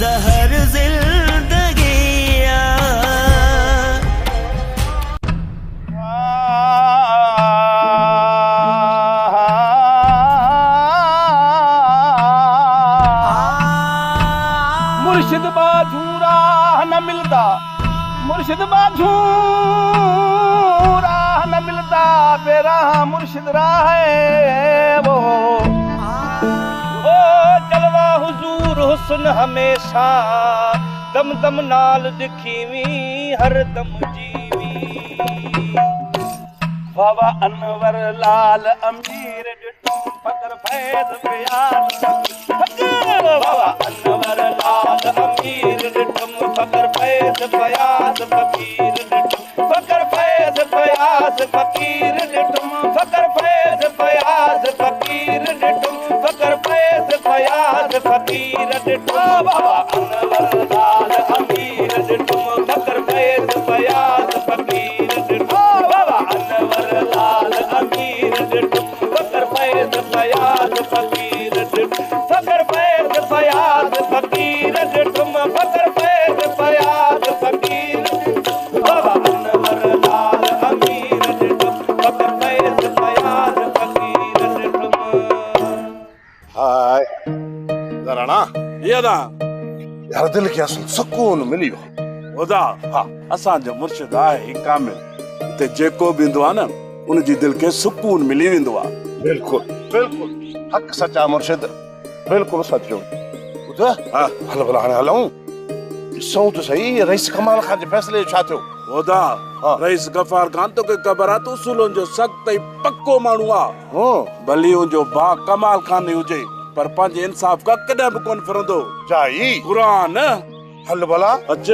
जहर जिंदगिया। मुर्शिद बाजू राह न मिलता, मुर्शिद बाजू राह न मिलता, बेराह मुर्शिद राह है वो। ओ जलवा हुजूर हुस्न हमेशा, दम दम नाल दिखीवी हर दम जीवी। बाबा अनवर लाल अमीर डिटो फकर फैद प्यार। बाबा अनवर लाल अमीर डिटम फकर फैद प्यास फकीर डिटम फकर फैद प्यास फकीर डिटम फकर फैद प्यास फकीर डिटम फकर फैद प्यास फकीर डिटम। बाबा अनवर लाल अमीर डिटम फकर फैद प्यास फकीर डिटम। बाबा अनवर लाल अमीर डिटम फकर फैद प्यास फकीर डिटम फकर फैद प्यास फकीर डिटम फकर फैद प्यास फकीर डिटम। बाबा अनवर लाल अमीर डिटम फकर फैद प्यास फकीर डिटम। हाय राणा ये दा यार दिल खे सुकून मिली वियो। ओदा हाँ असांजो मुर्शिद आहे कामिल, ते जेको बि ईंदो आहे न उनजी दिल खे सुकून मिली वेंदो आहे। बिल्कुल बिल्कुल हक सच्चा मुर्शिद, बिल्कुल सचो। ॿुध हाँ हल भला हाणे हलूं, ॾिसूं त सही रईस कमाल खान जे फैसले छा थियो। ओदा हाँ। रईस गफ़ार खान तोखे ख़बर आहे त उसूलनि जो सख़्त ऐं पक्को माण्हू आहे। हाँ भली उनजो भाउ कमाल खान ई हुजे पर पंहिंजे इंसाफ़ खां कॾहिं बि कोन फिरंदो। जाई क़ुरान हल भला अच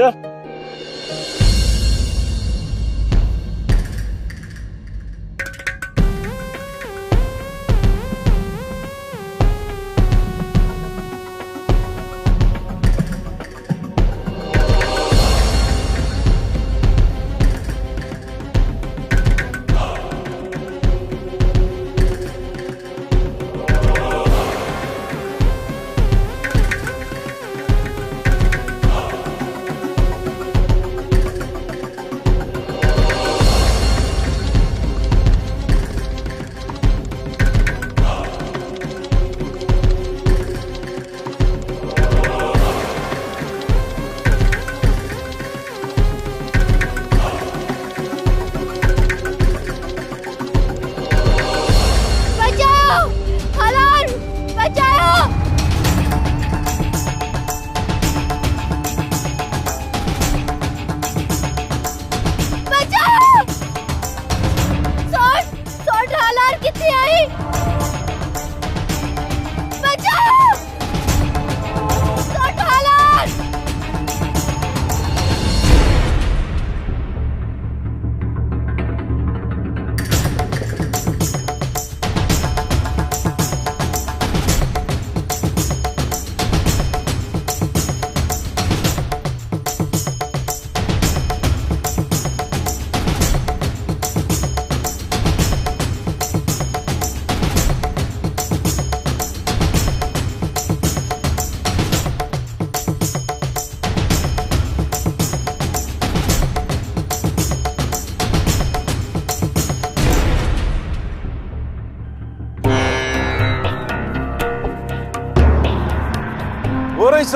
रईस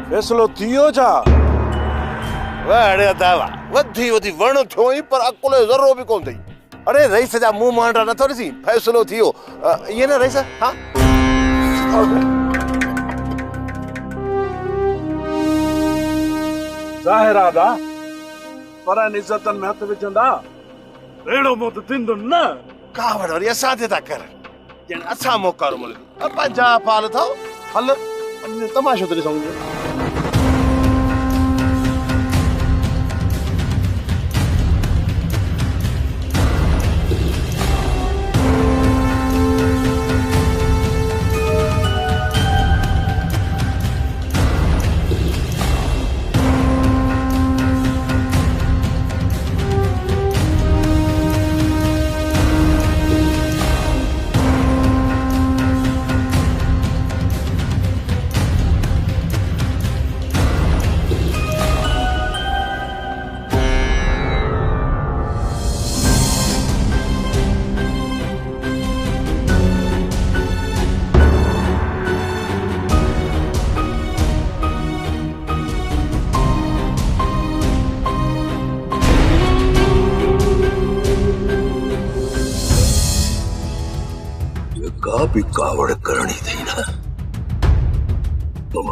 फैसलो थियो छा? अड़े दावा वधी वधी वण थियो ई पर अकुल ज़रो बि कोन थई। अरे रईस जा मुंह मांडा नथो ॾिसी, फैसलो थियो ये न रईस। हाँ ज़ाहिर आहे दा पर इज़तनि में हथ विझंदा अहिड़ो मौत थींदो न। कावड़ वरी असां ते था कर ॼण असां मोकारो मिले पंहिंजा फाल अथव। हल तमाशो त ॾिसूं।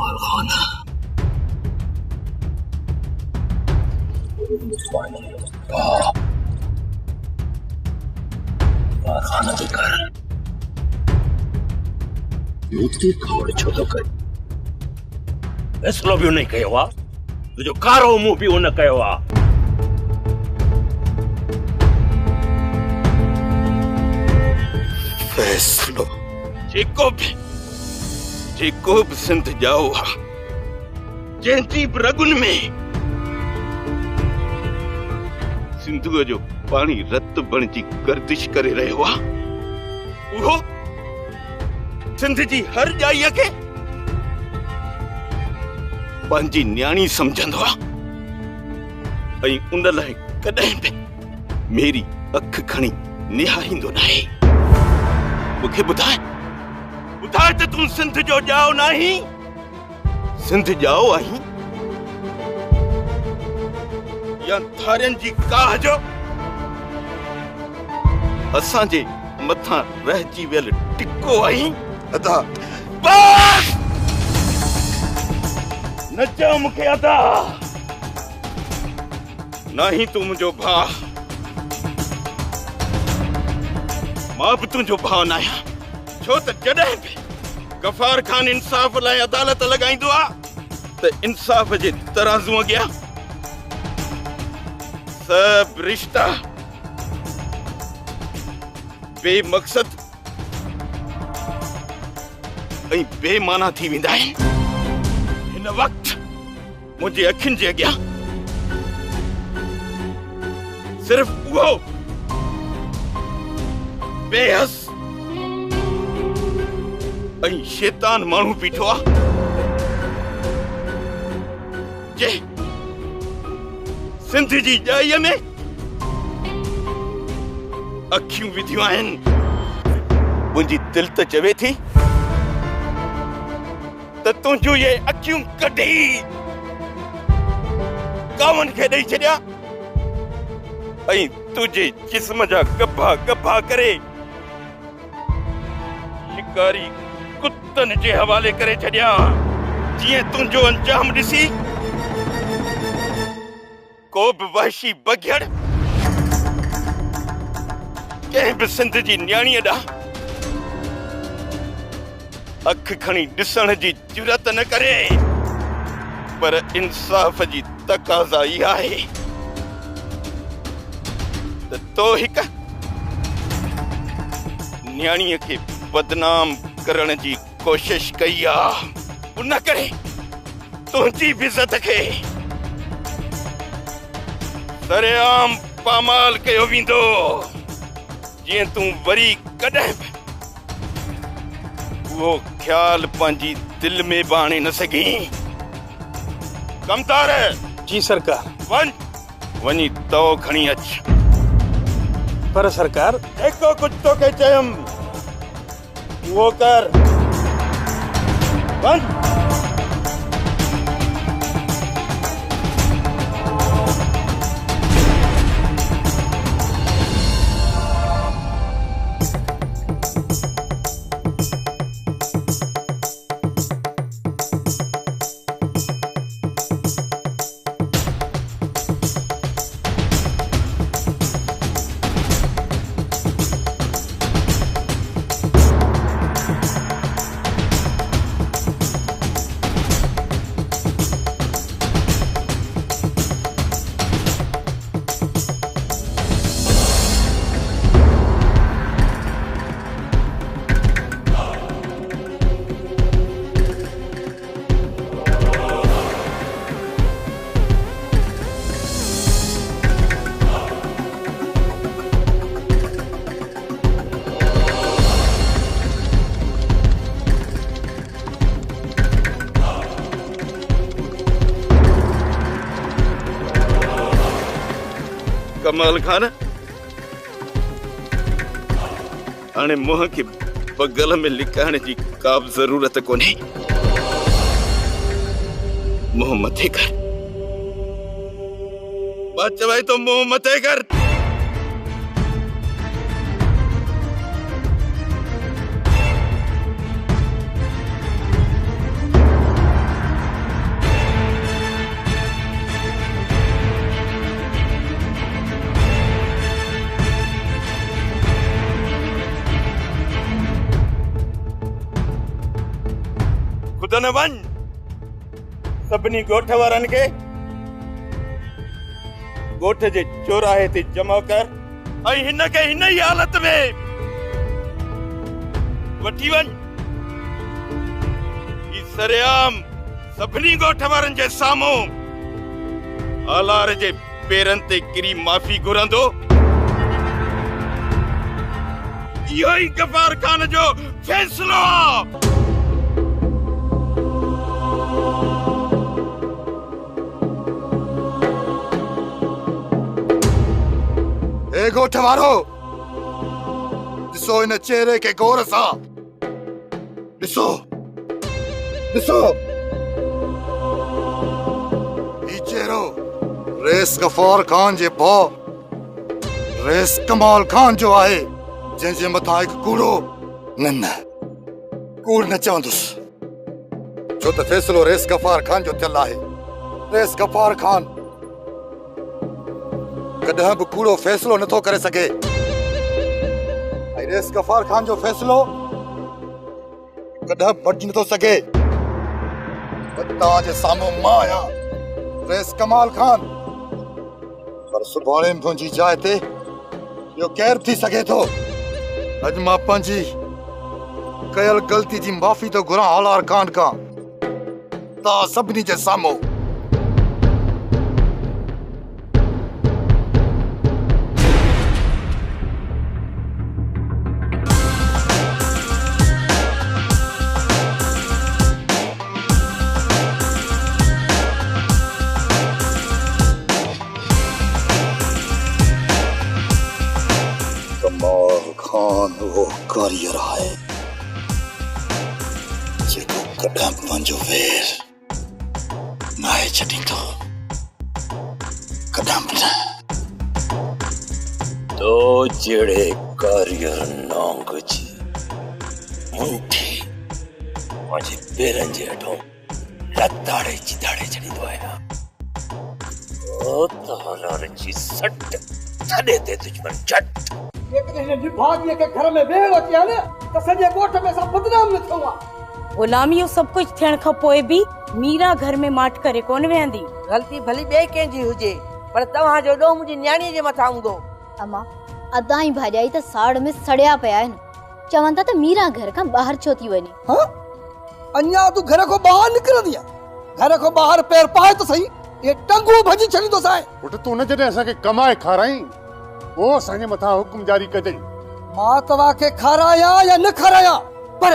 कमाल खान खाना बेकार मुक्ति खोड़ छोड़ो कर फैसलो भी नहीं कयो आ जो कारो मुंह भी उन कयो आ फैसलो जेको भी सिंध जाओ आ जंहिंजी बि रगुन में सिंधुअ जो पानी रत बणजी गर्दिश करे रहियो आ उहो सिंध जी हर जाईअ खे पंहिंजी न्याणी सम्झंदो आ ऐं उन लाइ कॾहिं बि मेरी अख खणी निहारींदो नाहे मूंखे ॿुधाए त तूं सिंध जो ॼाओ नाहीं सिंध ॼाओ आहीं या थारियुनि जी काह जो असांजे मथां रहिजी वियल टिको आहीं अदा बस न चओ मूंखे अदा नाही तूं मुंहिंजो भाउ मां बि तुंहिंजो भाउ न आहियां छो त जॾहिं बि गफ़ार खान इंसाफ़ लाइ अदालत लॻाईंदो आहे त इंसाफ़ जे तराज़ू अॻियां सब रिश्ता बेमक़सद ऐं बेमाना थी वेंदा आहिनि हिन वक़्तु मुंहिंजे अखियुनि जे अॻियां सिर्फ़ उहो बेहस ऐं शैतान माण्हू बीठो आहे जे सिंध जी जाईअ में अखियूं विधियूं आहिनि मुंहिंजी दिलि त चवे थी त तुंहिंजूं ये अखियूं कढी कावनि खे ॾेई छॾिया ऐं तुंहिंजे जिस्म जा गभा गभा करे शिकारी कुत्तनि जे हवाले करे छॾिया जीअं तुंहिंजो अंजाम ॾिसी को बि वहशी बघियड़ कंहिं बि सिंध जी न्याणीअ ॾांहुं अख खणी ॾिसण जी जुरत न करे पर इंसाफ़ जी तक़ाज़ा इहा आहे त तो हिक न्याणीअ खे बदनाम करण जी कोशिश कई आहे उन करे तुंहिंजी बि इज़त खे सरेआम पामाल कयो वेंदो जीअं तूं वरी कॾहिं बि वो ख्याल पंहिंजी दिल में बाणे न सघी कमतार जी सरकार वञी तो खणी अच पर सरकार जेको कुछ तोखे चयुमि वो कर वञ कमाल खान हाणे मुंह के बगल में लिकाइण जी का बि ज़रूरत कोन्हे मुंह मथे कर मां चवाई तो मुंह मथे कर न वन सबनी गोठ वारन के गोठ जे चौराहे ते जमा कर ऐं हिन के हिन ही हालत में वठी वन ई सरेआम सबनी गोठ वारन जे साम्हूं आलार जे पेरन ते किरी माफ़ी घुरंदो इहो ही गफ़ार खान जो फैसलो आहे। ए गोठ वारो ॾिसो इन चेहरे के गौर सां ॾिसो ॾिसो ही चेहरो रेस गफ़ार खान जे भाउ रेस कमाल खान जो आहे जंहिंजे मथां हिकु कूड़ो न कूड़ न चवंदुसि छो त फ़ैसिलो रेस गफ़ार खान जो थियल आहे। रेस गफ़ार खान कॾहिं बि कूड़ो फ़ैसिलो नथो करे सघे ऐं रेस गफ़ार खान जो फ़ैसिलो कॾहिं बदिली नथो सघे। तव्हांजे साम्हूं मां आहियां रेस कमाल खान पर सुभाणे मुंहिंजी जाइ ते इहो केरु थी सघे थो। अॼु मां पंहिंजी कयल ग़लती जी माफ़ी थो घुरां आलार खान खां तव्हां सभिनी जे साम्हूं। कमाल खान वो कारीगर आहे जेको कॾहिं पंहिंजो वेर नाहे छॾींदो कॾहिं बि न। तो जहिड़े कारीगर नांग जी मुंठी मुंहिंजे पेरनि जे हेठों लताड़े चिदाड़े छॾींदो आहियां ओ तहरार जी सट छॾे दे दुश्मन झट। घर में वेड़ अची आहे न त सॼे ॻोठ में असां बदनाम न थियो आहे। गुलामी इहो सभु कुझु थियण खां पोइ बि मीरा घर में माठ करे कोन वेहंदी। ग़लती भली ॿिए कंहिंजी हुजे पर तव्हांजो ॾोह मुंहिंजी न्याणीअ जे मथां हूंदो। अम्मा अदा ई भाॼाई त साड़ में सड़िया पिया आहिनि चवनि था त मीरा घर खां ॿाहिरि छो थी वञे। हाँ अञा तूं घर खां ॿाहिरि निकिरंदी आहे घर खां ॿाहिरि पैर पाए त सही ये टंगू भॼी छॾींदो साए। पुट तूं न जॾहिं असांखे कमाए खाराई वो असांजे मथां हुकुम जारी कजई। मां तव्हांखे खाराया या न खाराया पर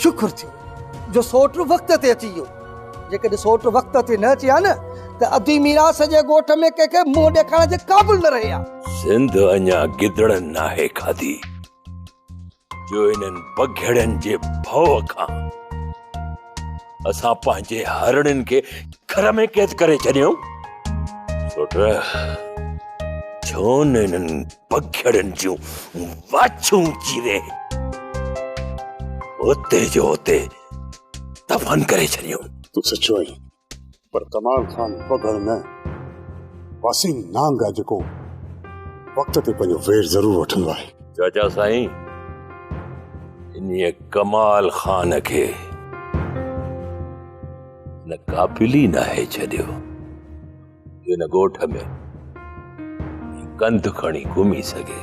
शुक्र थियो जो सोट वक़्त ते अची वियो। जेकॾहिं सोट वक़्त ते न अची हा न त अधी मीरा सॼे ॻोठ में कंहिंखे मुंहुं ॾेखारण जे क़ाबिल न रहे हा। सिंध अञा गिदड़नि नाहे खाधी जो इन्हनि बघेड़नि जे भव खां असां पंहिंजे हरणनि खे घर में कैद करे छॾियूं। सोट छो न इन्हनि बघेड़नि जूं वाछूं चीरे उते जो उते दफन करे छॾियूं। तूं सचो आई पर कमाल खान बघड़ न वासीम नांग आहे जेको वक़्त ते पंहिंजो वेर ज़रूर वठंदो आहे। चाचा साईं इन्हीअ कमाल खान खे न काबिल ई नाहे छॾियो हिन ॻोठ में कंध खणी घुमी सघे।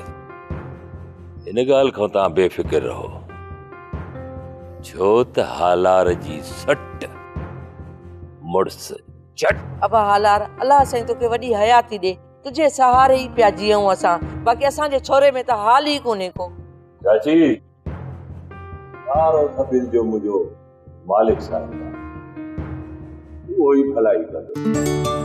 हिन ॻाल्हि खां तव्हां बेफ़िक्र रहो छो त हालार जी सट मुड़स चट। अब हालार अल्लाह साईं तोखे वॾी हयाती ॾे तुझे सहारे ई पिया जीऊं असां बाक़ी असांजे छोरे में त हाल ई कोन्हे को। चाची सारो सभिनि जो मुंहिंजो मालिक साईं उहो ई भलाई कंदो।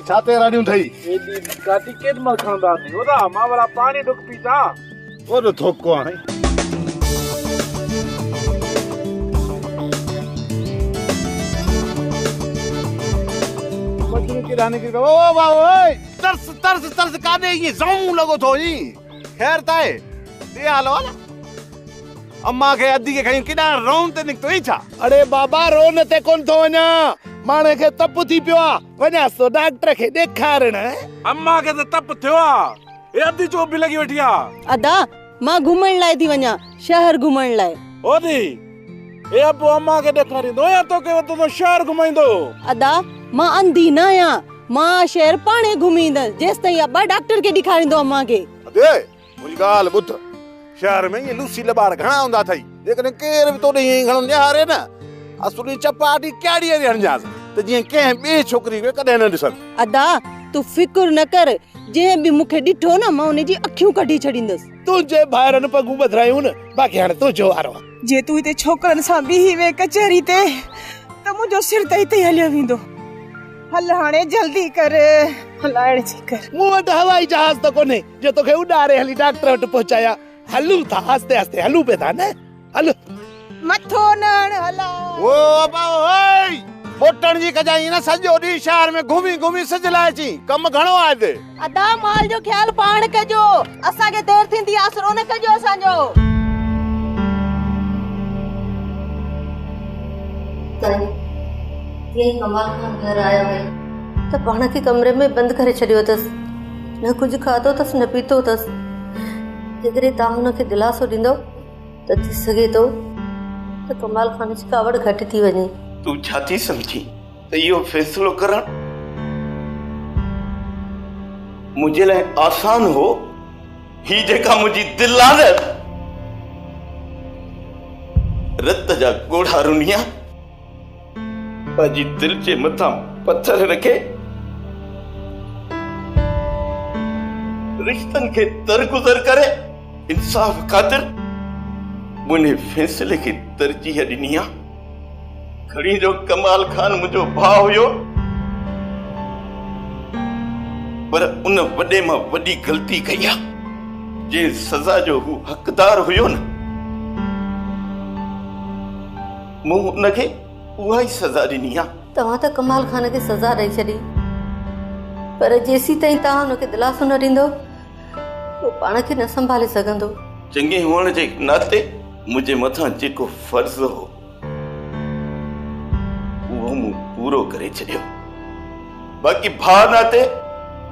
छाते राडियूं ठही एडी गाटी केड मां खणदा नी ओदा मां वाला पानी डुक पीता ओरो थोको हाणे मछली की रानी की ओ वाह ओए तरस तरस तरस काने ये ज़ऊं लगो थो ही खैर ताए ये हाल वाला अम्मा के अद्दी के खई किना रोन ते निकतो ही छा अरे बाबा रोन ते कोन थो वञा माणे खे तप थी पियो आ वञा सो डॉक्टर खे ॾेखारण अम्मा के त तप थियो आ ए अद्दी चोप भी लगी वेठी आ अदा मां घुमण लाइ थी वञा शहर घुमण लाइ ओदी ए अबो अम्मा के ॾेखारींदो या तो के तो शहर घुमाईंदो अदा मां अंधी न आहियां मां शहर पाणे घुमींदसि जेसि ताईं अब्बा डॉक्टर खे ॾेखारींदो अम्मा खे अदे मुंहिंजी ॻाल्हि ॿुध शहर में ये लूसी लबाड़ घणा हूंदा अथई जेकॾहिं केर बि तोॾे ईअं घणो ॾियारे न असुली चपाटी कहिड़ी अहिड़ी हणजांसि त जीअं कंहिं ॿिए छोकिरी खे कॾहिं न ॾिसनि अदा तूं फिकुर न कर जंहिं बि मूंखे ॾिठो न मां उनजी अखियूं कढी छॾींदसि तुंहिंजे ॿाहिरनि पगूं ॿधायूं न बाक़ी हाणे तुंहिंजो वारो जे तूं हिते छोकरनि सां बीही वे कचहरी ते त मुंहिंजो सिर त हिते हलियो वेंदो हल हाणे जल्दी कर हलाइण जी कर मूं वटि हवाई जहाज त कोन्हे जो तोखे उॾारे हली डॉक्टर वटि पहुचाया हलूं था आस्ते आस्ते हलूं पे था न हल मथो न हला ओ अबा ओए मोटण जी कजाई न सॼो ॾींहुं शहर में घुमी घुमी सिजलाए अची कम घणो आहे हिते अदा माल जो ख्याल पाण कजो असांखे देर थींदी आसरो न कजो असांजो ये कमाल खान घर आया है तो पाण खे कमरे में बंद करे छॾियो अथसि न कुछ खाधो अथसि न पीतो अथसि जेकॾहिं तव्हां हुनखे दिलासो ॾींदो त थी सघे थो त कमाल खान जी कावड़ घटि थी वञे तू छा थी समझी त इहो फ़ैसिलो करण मुंहिंजे लाइ आसान हो ही जेका मुंहिंजी दिलि आहे रत जा ॻोढ़ा रुनिया पंहिंजी दिलि जे मथां पत्थर रखे रिश्तनि खे दरगुज़र करे इंसाफ़ ख़ातिर मुंहिंजे फ़ैसिले खे तरजीह ॾिनी आहे खड़ी जो कमाल खान मुंहिंजो भाउ हुयो पर उन वॾे मां वॾी ग़लती कई आहे जे सज़ा जो हू हक़दार हुयो न मूं उनखे उहा ई सज़ा ॾिनी आहे तव्हां त कमाल खान खे सज़ा ॾेई छॾी पर जेसीं ताईं तव्हां हुनखे दिलासो न ॾींदो उहो पाण खे न संभाले सघंदो चङे हुअण जे नाते मुंहिंजे मथां जेको फर्ज़ हो उहो मूं पूरो करे छॾियो बाक़ी भाउ नाते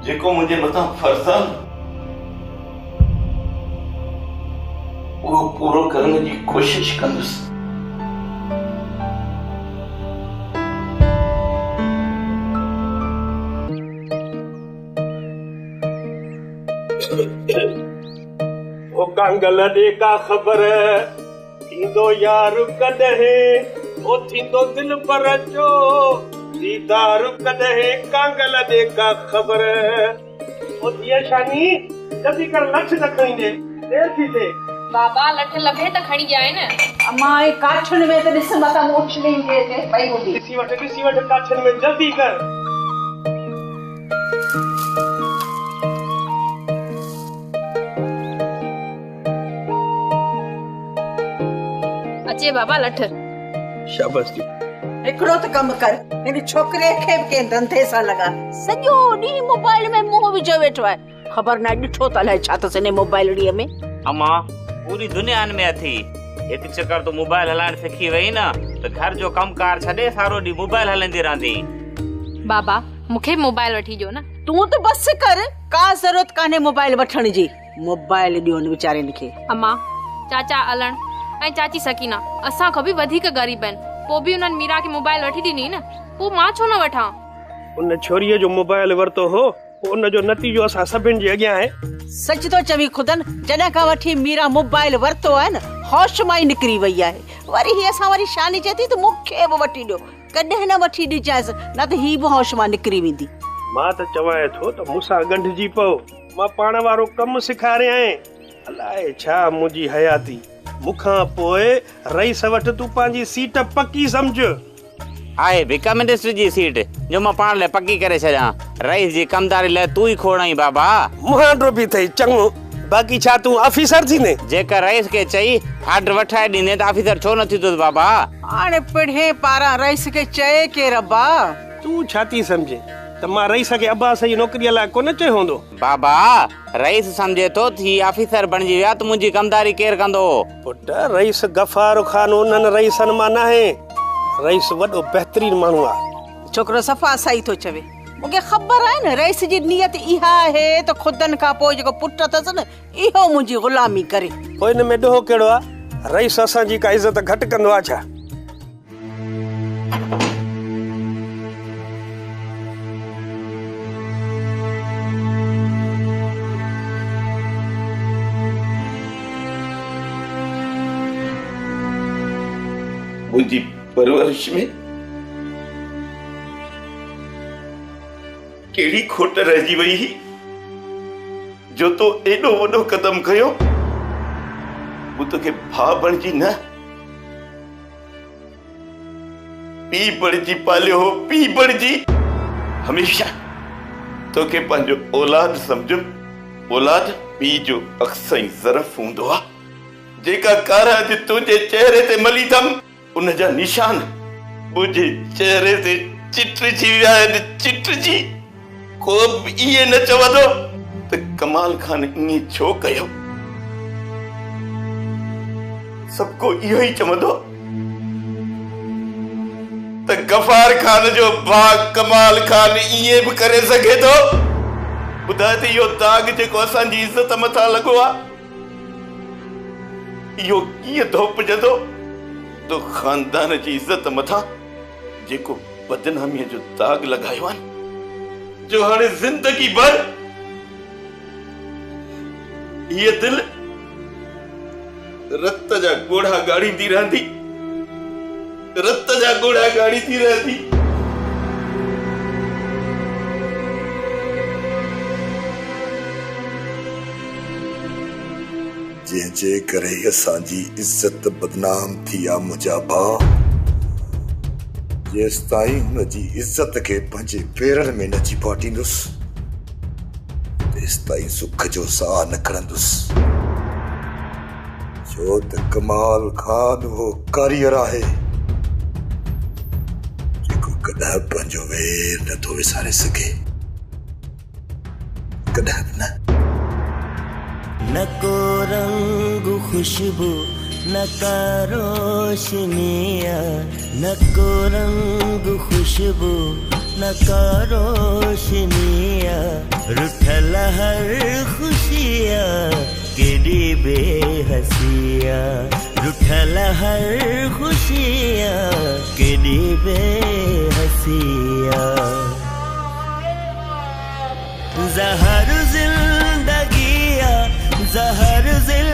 जेको मुंहिंजे मथां फर्ज़ आहे उहो पूरो करण जी कोशिश कंदुसि ओ कांगल दे का खबर थींदो यार कॾहिं ओ थींदो दिल पर जो दीदार कॾहिं कांगल दे का खबर ओ दिया शानी जल्दी कर लक्ष्य न खणींदे देर थी थे बाबा लठ लभे त खणी जाए न अम्मा ए काठन में त ॾिस मता मोछ नहीं के पई हूंदी ॾिसी वठ काठन में जल्दी कर अचे बाबा लठ शाबाश जी हिकड़ो त कम कर इन छोकरे खे के धंधे सां लगा सॼो ॾींहुं मोबाइल में मुंहुं विझो वेठो आहे ख़बर न ॾिठो त अलाए छा अथसि इन मोबाइल ॾींहं में अम्मा पूरी दुनिया में अथी हिकु चकर तो मोबाइल हलाइण सिखी वई न त घर जो कमकार छॾे सारो ॾींहुं मोबाइल हलाईंदी रहंदी बाबा मूंखे मोबाइल वठी ॾियो न तूं त बस कर का ज़रूरत कान्हे मोबाइल वठण जी मोबाइल ॾियो न वीचारनि खे अम्मा चाचा अलण ऐं चाची सकीना असां खां बि वधीक ग़रीब आहिनि पोइ बि उन्हनि मीरा खे मोबाइल वठी ॾिनी न पोइ मां छो न वठां उन छोरीअ जो मोबाइल वरतो हो उन जो नतीजो असां सभिनि जे अॻियां आहे सच तो चवी खुदन जॾहिं खां वठी मीरा मोबाइल वरतो आहे न होश मां ई निकिरी वई आहे वरी ही असां वरी शानी चए थी त मूंखे बि वठी ॾियो कॾहिं न वठी ॾिजांसि न त ही बि होश मां निकिरी वेंदी मां त चवां थो त मूंसां गंढिजी पओ मां पाण वारो कमु सेखारे आहीं अलाए छा मुंहिंजी हयाती मुखां पोइ रईस वटि तूं पंहिंजी सीट पकी सम्झ आहे भिका मिनिस्टर जी सीट जो मां पाण लाइ पकी करे छॾियां रईस जी कमदारी लाइ तूं ई खोड़ाई बाबा मुहांडो बि अथई चङो बाक़ी छा तूं ऑफिसर थींदे जेकर रईस खे चई ऑर्डर वठाए ॾींदे त ऑफिसर छो न थींदो बाबा हाणे पिढ़े पारां रईस खे चए के रब्बा तूं छा थी सम्झे त मां रईस खे अब्बास जी नौकरीअ लाइ कोन चयो हूंदो। बाबा रईस समझे तो थी ऑफिसर बणजी विया त मुंहिंजी कमदारी केर कंदो? पुट रईस गफ़ार खान उन्हनि रईसनि मां न आहे। रईस वॾो बहितरीन माण्हू आहे। छोकिरो सफ़ा सही थो चवे। मूंखे ख़बर आहे न रईस जी नियत इहा आहे त खुदनि खां पोइ जेको पुट अथसि न इहो मुंहिंजी ग़ुलामी करे। पोइ हिन में ॾोहो कहिड़ो आहे? रईस असांजी का इज़त घटि कंदो आहे छा? मुंहिंजी परवरिश में कहिड़ी खोट रहिजी वई हुई जो तो एॾो वॾो कदम खयो? मूं तोखे भाउ बणिजी न पीउ बणिजी पालियो हो। पीउ बणिजी हमेशा तोखे पंहिंजो औलाद सम्झुमि। औलाद पीउ जो अक्सई ज़रफ़ हूंदो आहे। जेका कारा अॼु तुंहिंजे चेहरे ते मली अथमि उन जा निशान मुंहिंजे चेहरे ते चिटजी विया आहिनि। चिटजी को बि इहे न चवंदो त कमाल खान ईअं छो कयो। सभु को इहो ई चवंदो त गफ़ार खान जो भाउ कमाल खान ईअं बि करे सघे थो। ॿुधाए त इहो दाग जेको असांजी इज़त मथां लॻो आहे इहो कीअं धोपजंदो तो खानदान जी इज़त मथां जेको बदनामीअ जो दाग लॻायो आहे जो हाणे ज़िंदगी भर ये दिल रत जा गोढ़ा गाड़ींदी रहंदी। रत जा गोढ़ा गाड़ींदी रहंदी। जंहिंजे करे असांजी इज़त बदनाम थी आहे मुंहिंजा भाउ, जेसिताईं हुनजी इज़त खे पंहिंजे पेरनि में न चिपाटींदुसि तेसिताईं सुख जो साह न खणंदुसि। छो त कमाल खान वो कारीगर आहे जेको कॾहिं पंहिंजो वेर नथो विसारे सघे। कॾहिं बि न। न को रंग खुशबू न का रोशनिया, न को रंग खुशबू न का रोशनिया, रुठल हर खुशिया केडी बेहसिया, रुठल हर खुशिया केडी बेहसिया। जहर जिंदगिया जहर जिल